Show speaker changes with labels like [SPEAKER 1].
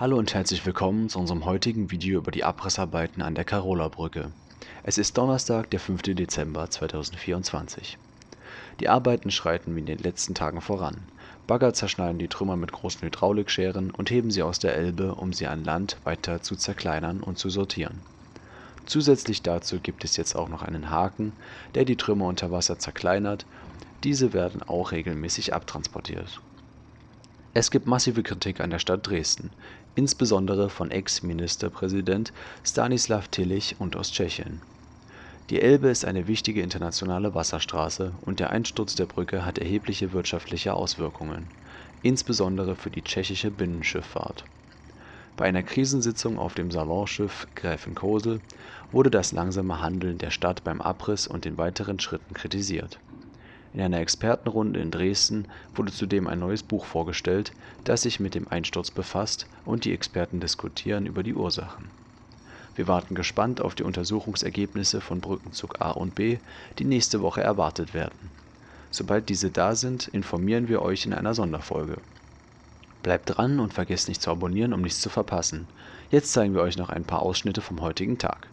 [SPEAKER 1] Hallo und herzlich willkommen zu unserem heutigen Video über die Abrissarbeiten an der Karola-Brücke. Es ist Donnerstag, der 5. Dezember 2024. Die Arbeiten schreiten wie in den letzten Tagen voran. Bagger zerschneiden die Trümmer mit großen Hydraulikscheren und heben sie aus der Elbe, um sie an Land weiter zu zerkleinern und zu sortieren. Zusätzlich dazu gibt es jetzt auch noch einen Haken, der die Trümmer unter Wasser zerkleinert. Diese werden auch regelmäßig abtransportiert. Es gibt massive Kritik an der Stadt Dresden, insbesondere von Ex-Ministerpräsident Stanislav Tillich und aus Tschechien. Die Elbe ist eine wichtige internationale Wasserstraße und der Einsturz der Brücke hat erhebliche wirtschaftliche Auswirkungen, insbesondere für die tschechische Binnenschifffahrt. Bei einer Krisensitzung auf dem Salonschiff Gräfin Kosel wurde das langsame Handeln der Stadt beim Abriss und den weiteren Schritten kritisiert. In einer Expertenrunde in Dresden wurde zudem ein neues Buch vorgestellt, das sich mit dem Einsturz befasst, und die Experten diskutieren über die Ursachen. Wir warten gespannt auf die Untersuchungsergebnisse von Brückenzug A und B, die nächste Woche erwartet werden. Sobald diese da sind, informieren wir euch in einer Sonderfolge. Bleibt dran und vergesst nicht zu abonnieren, um nichts zu verpassen. Jetzt zeigen wir euch noch ein paar Ausschnitte vom heutigen Tag.